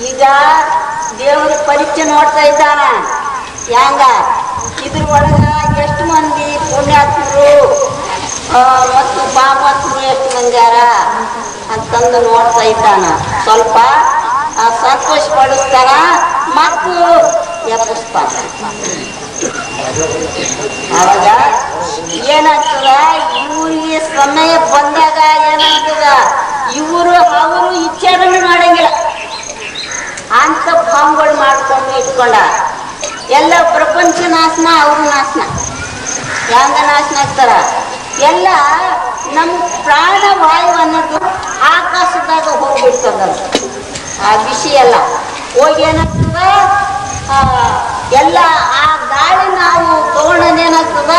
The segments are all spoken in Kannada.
ಈಗ ದೇವರ ಪರೀಕ್ಷೆ ನೋಡ್ತಾ ಇದ್ದಾನ ಹೆಂಗ ಇದ್ರ ಒಳಗ ಎಷ್ಟು ಮಂದಿ ಪುಣ್ಯಾತ್ಮರು ಮತ್ತು ಪಾಪಾತ್ಮರು ಎಷ್ಟು ಮಂದ್ಯಾರ ಅಂತಂದು ನೋಡ್ತಾ ಇದ್ದಾನ. ಸ್ವಲ್ಪ ಸಂತೋಷ ಪಡಿಸ್ತಾನ ಮತ್ತು ಎಪ್ಪಿಸ್ತಾನ. ಅವಾಗ ಏನಾಗ್ತದ, ಇವ್ರಿಗೆ ಸಮಯ ಬಂದಾಗ ಏನಾಗ್ತದ, ಅವರು ಇಚ್ಛೆಯನ್ನು ಮಾಡಂಗಿಲ್ಲ ಅಂತ ಭಾವಗಳು ಮಾಡ್ಕೊಂಡು ಇಟ್ಕೊಂಡ ಎಲ್ಲ ಪ್ರಪಂಚ ನಾಶನ, ಅವರು ನಾಶನ. ಹೆಂಗ ನಾಶನ ಆಗ್ತಾರ? ಎಲ್ಲ ನಮ್ಮ ಪ್ರಾಣವಾಯು ಅನ್ನೋದು ಆಕಾಶದಾಗ ಹೋಗ್ಬಿಡ್ತದ. ಆ ವಿಷಯ ಎಲ್ಲ ಹೋಗಿ ಏನಾಗ್ತದ, ಎಲ್ಲ ಆ ಗಾಳಿ ನಾವು ತಗೊಂಡೇನಾಗ್ತದ,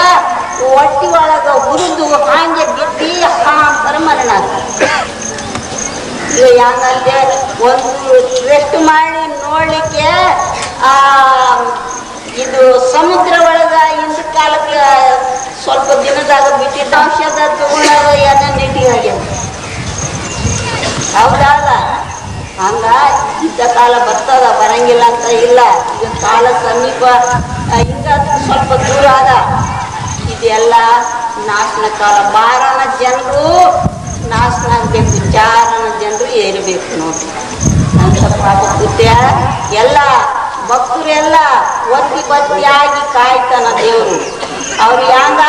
ಹೊಟ್ಟಿ ಒಳಗ ಹುರಿದು ಹಾಗೆ ಬಿದ್ದು ಅಂತರ ಮರಣ ಆಗ್ತದೆ. ಈಗ ಹೆಂಗಂದ್ರೆ ಒಂದು ರೆಸ್ಟ್ ಮಾಡಿ ನೋಡ್ಲಿಕ್ಕೆ ಇದು ಸಮುದ್ರ ಒಳಗ ಹಿಂದ ಕಾಲಕ್ಕೆ ಸ್ವಲ್ಪ ದಿನದಾಗ ಬಿಟ್ಟಿದ್ದ ಔಷಧ ತಗೊಂಡಾಗ ಏನೋ ನೀಟಿಗೆ ಹೌದಲ್ಲ. ಹಂಗ ಇದ್ದ ಕಾಲ ಬರ್ತದ, ಬರಂಗಿಲ್ಲ ಅಂತ ಇಲ್ಲ. ಈಗ ಕಾಲ ಸಮೀಪ ಈಗ ಸ್ವಲ್ಪ ದೂರ ಆದ. ಇದೆಲ್ಲ ನಾಶನ ಕಾಲ. ಬಾರನ ಜನರು ನಾಶನ ಆಗ್ಬೇಕು, ಚಾರನ ಜನರು ಏರಬೇಕು ನೋಡಿ. ಅಂತ ಪಾಪ ಕೃತ್ಯ ಎಲ್ಲ ಭಕ್ತರೆಲ್ಲ ಒತ್ತಿ ಬತ್ತಿಯಾಗಿ ಕಾಯ್ತಾನ ದೇವರು. ಅವ್ರು ಹ್ಯಾಂಗ